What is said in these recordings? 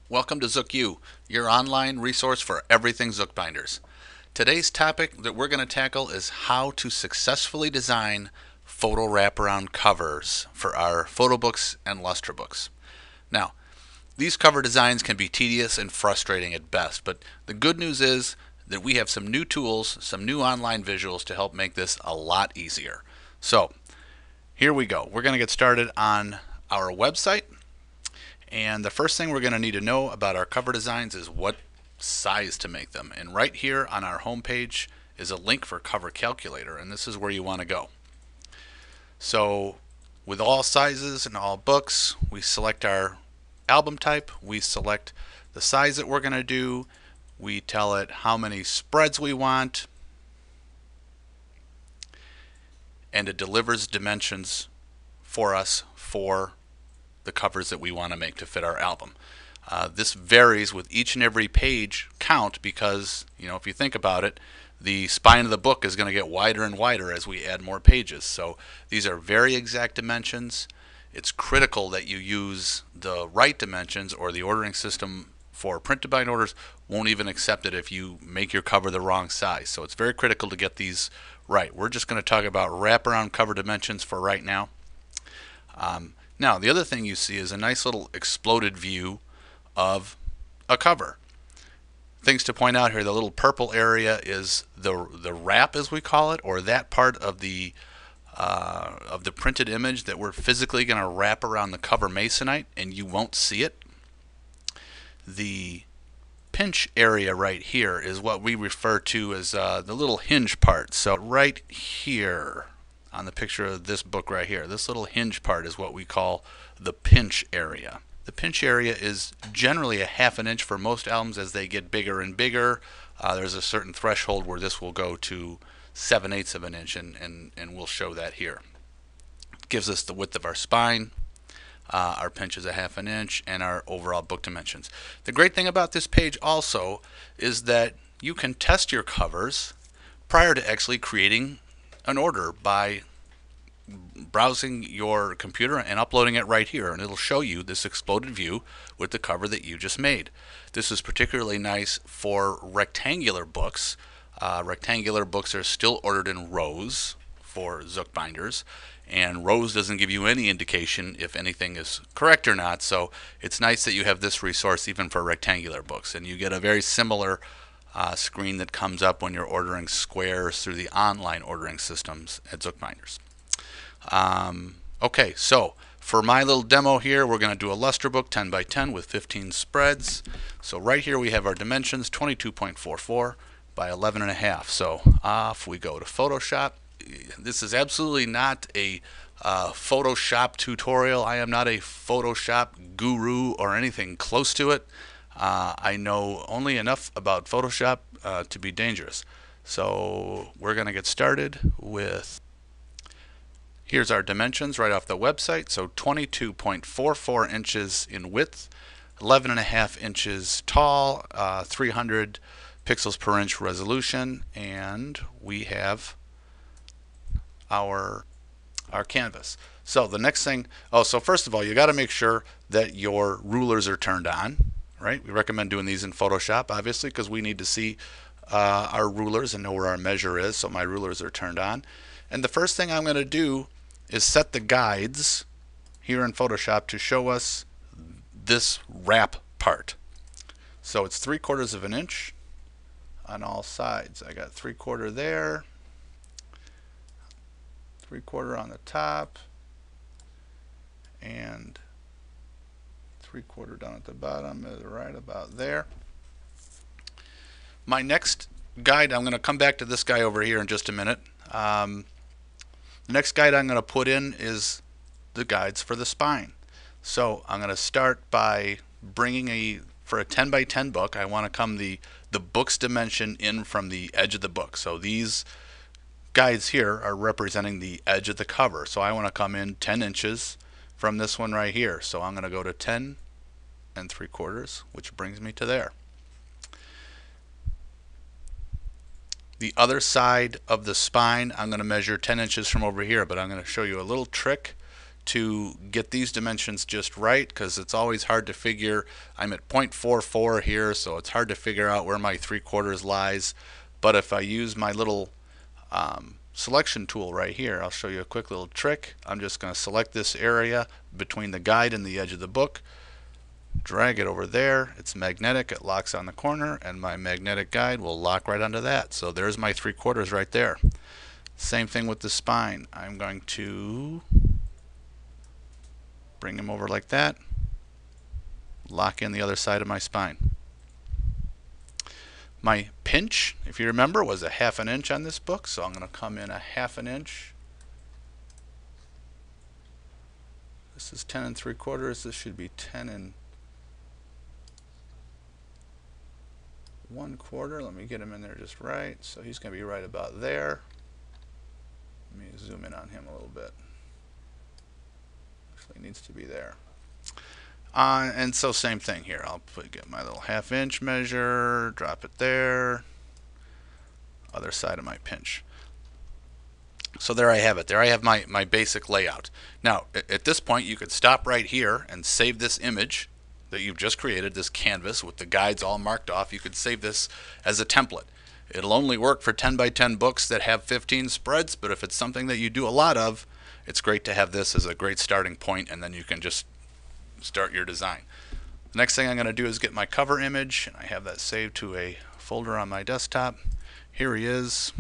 Welcome to ZookU, your online resource for everything Zook binders. Today's topic that we're going to tackle is how to successfully design photo wraparound covers for our photo books and lustre books. Now, these cover designs can be tedious and frustrating at best, but the good news is that we have some new tools, some new online visuals to help make this a lot easier. So, here we go. We're going to get started on our website. And the first thing we're going to need to know about our cover designs is what size to make them. And right here on our home page is a link for Cover Calculator, and this is where you want to go. So with all sizes and all books, we select our album type, we select the size that we're going to do, we tell it how many spreads we want, and it delivers dimensions for us for the covers that we want to make to fit our album. This varies with each and every page count because, if you think about it, the spine of the book is going to get wider and wider as we add more pages. So these are very exact dimensions. It's critical that you use the right dimensions, or the ordering system for print to bind orders won't even accept it if you make your cover the wrong size. So it's very critical to get these right. We're just going to talk about wraparound cover dimensions for right now. Now, the other thing you see is a nice little exploded view of a cover. Things to point out here: the little purple area is the wrap, as we call it, or that part of the printed image that we're physically going to wrap around the cover masonite, and you won't see it. The pinch area right here is what we refer to as the little hinge part. So right here on the picture of this book right here, this little hinge part is what we call the pinch area. The pinch area is generally a ½ inch for most albums. As they get bigger and bigger, there's a certain threshold where this will go to 7/8 of an inch, and we'll show that here. It gives us the width of our spine. Our pinch is a ½ inch, and our overall book dimensions. The great thing about this page also is that you can test your covers prior to actually creating an order by browsing your computer and uploading it right here, and it'll show you this exploded view with the cover that you just made. This is particularly nice for rectangular books. Rectangular books are still ordered in rows for Zook binders, and rows doesn't give you any indication if anything is correct or not, so it's nice that you have this resource even for rectangular books. And you get a very similar screen that comes up when you're ordering squares through the online ordering systems at Zook binders. Okay, so for my little demo here, we're going to do a lustre book 10 by 10 with 15 spreads. So right here we have our dimensions, 22.44 by 11.5. So off we go to Photoshop. This is absolutely not a Photoshop tutorial. I am not a Photoshop guru or anything close to it. I know only enough about Photoshop to be dangerous. So we're going to get started with, here's our dimensions right off the website. So 22.44 inches in width, 11.5 inches tall, 300 pixels per inch resolution, and we have our canvas. So the next thing, so first of all, you got to make sure that your rulers are turned on. Right? We recommend doing these in Photoshop, obviously, because we need to see our rulers and know where our measure is. So my rulers are turned on. And the first thing I'm going to do is set the guides here in Photoshop to show us this wrap part. So it's 3/4 of an inch on all sides. I got 3/4 there, 3/4 on the top, and 3/4 down at the bottom, right about there. My next guide, I'm going to come back to this guy over here in just a minute. The next guide I'm going to put in is the guides for the spine. So I'm going to start by bringing for a 10 by 10 book, I want to come the book's dimension in from the edge of the book. So these guides here are representing the edge of the cover. So I want to come in 10 inches from this one right here. So I'm going to go to 10 3/4, which brings me to there. The other side of the spine, I'm going to measure 10 inches from over here, but I'm going to show you a little trick to get these dimensions just right, because it's always hard to figure. I'm at 0.44 here, so it's hard to figure out where my 3/4 lies. But if I use my little selection tool right here, I'll show you a quick little trick. I'm just going to select this area between the guide and the edge of the book, drag it over there. It's magnetic, it locks on the corner, and my magnetic guide will lock right onto that. So there's my 3/4 right there. Same thing with the spine. I'm going to bring him over like that, lock in the other side of my spine. My pinch, if you remember, was a 1/2 inch on this book, so I'm going to come in a 1/2 inch. This is 10 3/4. This should be 10 1/4. Let me get him in there just right. So he's going to be right about there. Let me zoom in on him a little bit. Actually needs to be there. And so same thing here. I'll get my little 1/2 inch measure, drop it there, other side of my pinch. So there I have it. There I have my basic layout. Now at this point you could stop right here and save this image that you've just created, this canvas with the guides all marked off. You could save this as a template. It'll only work for 10 by 10 books that have 15 spreads, but if it's something that you do a lot of, it's great to have this as a great starting point, and then you can just start your design. The next thing I'm going to do is get my cover image, and I have that saved to a folder on my desktop. Here he is.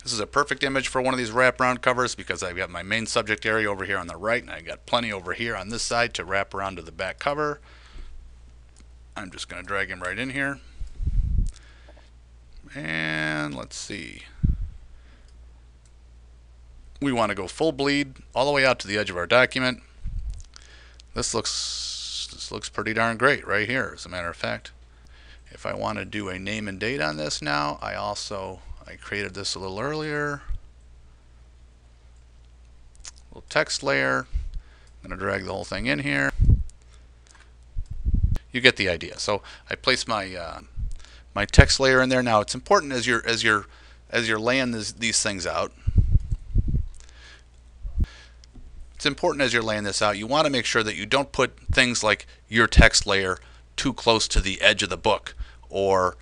This is a perfect image for one of these wraparound covers because I've got my main subject area over here on the right, and I've got plenty over here on this side to wrap around to the back cover. I'm just going to drag him right in here. And let's see. We want to go full bleed all the way out to the edge of our document. This looks pretty darn great right here, as a matter of fact. If I want to do a name and date on this now, I created this a little earlier. Little text layer. I'm going to drag the whole thing in here. You get the idea. So I place my my text layer in there. Now it's important as you're laying these things out. It's important as you're laying this out, you want to make sure that you don't put things like your text layer too close to the edge of the book or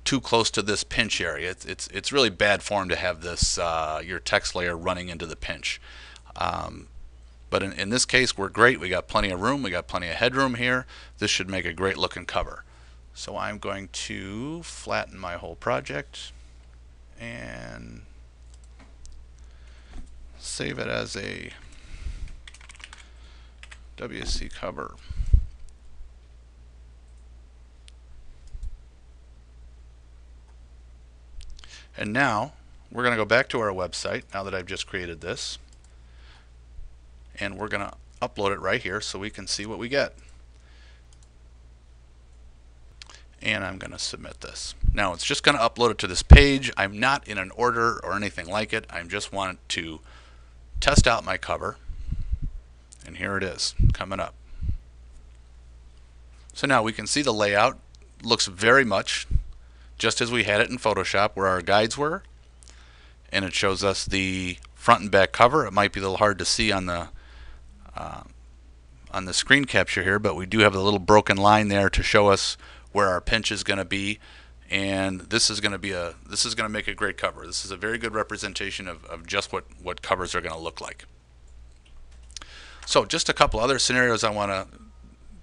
too close to this pinch area. It's really bad form to have this your text layer running into the pinch. But in this case, we're great. We got plenty of room. We got plenty of headroom here. This should make a great looking cover. So I'm going to flatten my whole project and save it as a WC cover. And now we're going to go back to our website now that I've just created this, and we're going to upload it right here so we can see what we get. And I'm going to submit this. Now it's just going to upload it to this page. I'm not in an order or anything like it. I just want to test out my cover. And here it is coming up. So now we can see the layout looks very much just as we had it in Photoshop where our guides were, and it shows us the front and back cover. It might be a little hard to see on the screen capture here, but we do have a little broken line there to show us where our pinch is going to be, and this is going to make a great cover. This is a very good representation of just what covers are going to look like. So just a couple other scenarios I want to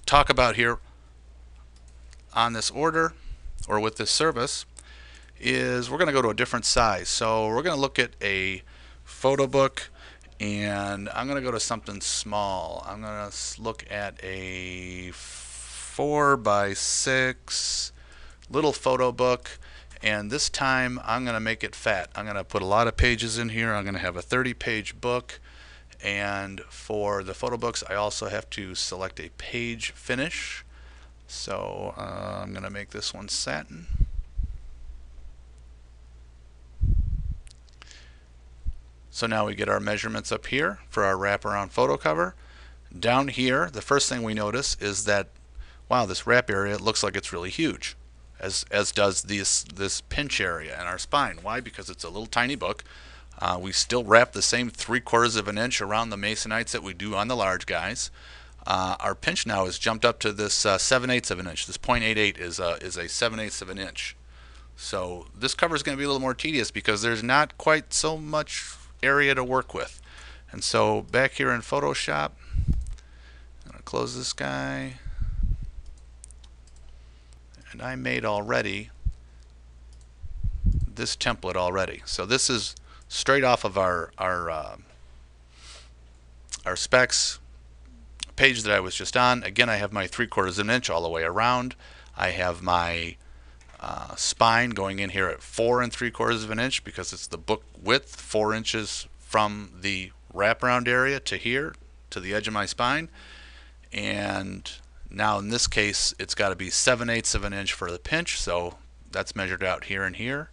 talk about here on this order or with this service is we're going to go to a different size. So we're going to look at a photo book, and I'm going to go to something small. I'm going to look at a 4 by 6 little photo book, and this time I'm going to make it fat. I'm going to put a lot of pages in here. I'm going to have a 30-page book. And for the photo books, I also have to select a page finish. So I'm going to make this one satin. So now we get our measurements up here for our wraparound photo cover. Down here, the first thing we notice is that, wow, this wrap area looks like it's really huge, as does this pinch area and our spine. Why? Because it's a little tiny book. We still wrap the same 3/4 of an inch around the masonites that we do on the large guys. Our pinch now has jumped up to this 7/8 of an inch. This 0.88 is a 7/8 of an inch. So this cover is going to be a little more tedious because there's not quite so much area to work with. And so back here in Photoshop, I'm going to close this guy. And I made already this template already. So this is straight off of our specs page that I was just on. Again, I have my 3/4 of an inch all the way around. I have my spine going in here at 4 3/4 of an inch because it's the book width, 4 inches from the wraparound area to here, to the edge of my spine. And now in this case, it's got to be 7/8 of an inch for the pinch, so that's measured out here and here.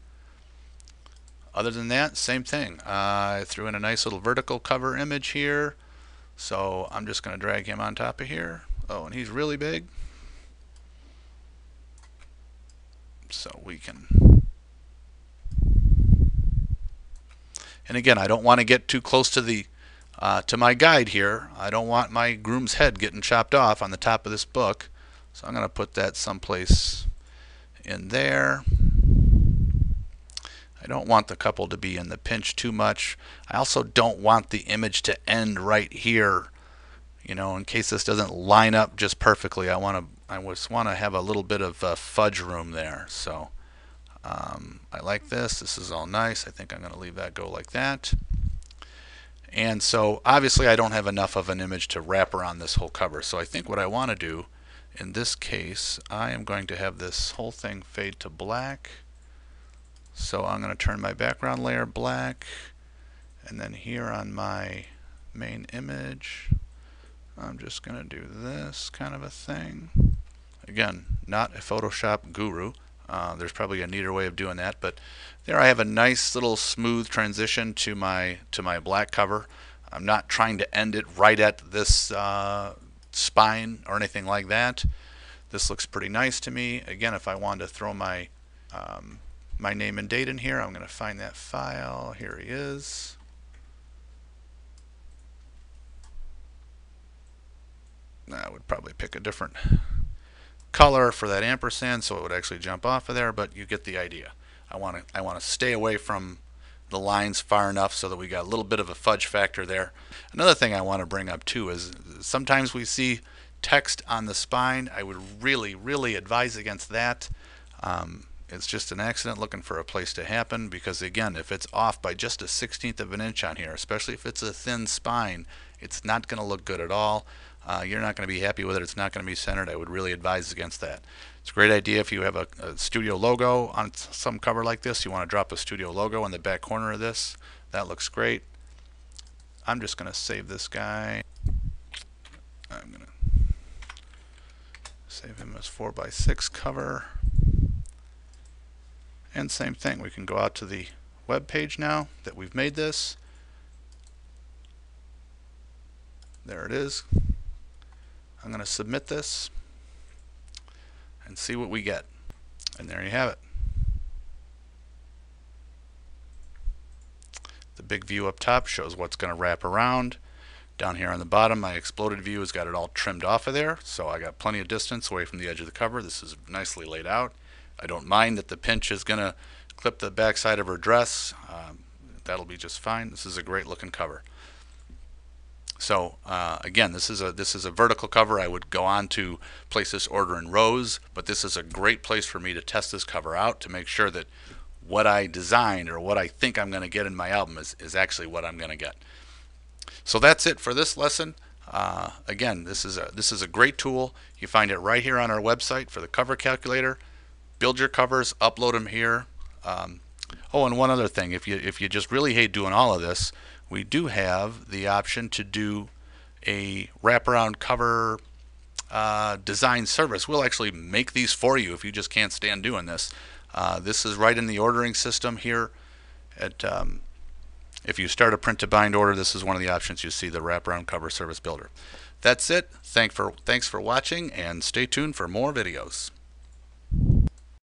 Other than that, same thing. I threw in a nice little vertical cover image here. So I'm just going to drag him on top of here. Oh, and he's really big. So we can... And again, I don't want to get too close to the to my guide here. I don't want my groom's head getting chopped off on the top of this book. So I'm going to put that someplace in there. I don't want the couple to be in the pinch too much. I also don't want the image to end right here. You know, in case this doesn't line up just perfectly, I just want to have a little bit of fudge room there. So I like this. This is all nice. I think I'm going to leave that go like that. And so obviously I don't have enough of an image to wrap around this whole cover. So I think what I want to do in this case, I am going to have this whole thing fade to black. So I'm going to turn my background layer black, and then here on my main image, I'm just going to do this kind of a thing. Again, not a Photoshop guru. There's probably a neater way of doing that, but there I have a nice little smooth transition to my black cover. I'm not trying to end it right at this spine or anything like that. This looks pretty nice to me. Again, if I wanted to throw my my name and date in here, I'm going to find that file. Here he is. I would probably pick a different color for that ampersand so it would actually jump off of there, but you get the idea. I want to stay away from the lines far enough so that we got a little bit of a fudge factor there. Another thing I want to bring up too is sometimes we see text on the spine. I would really advise against that. It's just an accident looking for a place to happen, because again, if it's off by just a 1/16 of an inch on here, especially if it's a thin spine, it's not going to look good at all. You're not going to be happy with it. It's not going to be centered. I would really advise against that. It's a great idea if you have a studio logo on some cover like this. You want to drop a studio logo in the back corner of this. That looks great. I'm just going to save this guy. I'm going to save him as 4x6 cover. And same thing, we can go out to the web page now that we've made this. There it is. I'm going to submit this and see what we get. And there you have it. The big view up top shows what's going to wrap around. Down here on the bottom, my exploded view has got it all trimmed off of there, so I got plenty of distance away from the edge of the cover. This is nicely laid out. I don't mind that the pinch is going to clip the back side of her dress. That'll be just fine. This is a great looking cover. So again, this is a vertical cover. I would go on to place this order in rows, but this is a great place for me to test this cover out to make sure that what I designed or what I think I'm going to get in my album is actually what I'm going to get. So that's it for this lesson. Again, this is a great tool. You find it right here on our website for the cover calculator. Build your covers, upload them here. Oh, and one other thing, if you just really hate doing all of this, we do have the option to do a wraparound cover design service. We'll actually make these for you if you just can't stand doing this. This is right in the ordering system here. If you start a print to bind order, this is one of the options you see, the wraparound cover service builder. That's it. Thanks for watching, and stay tuned for more videos.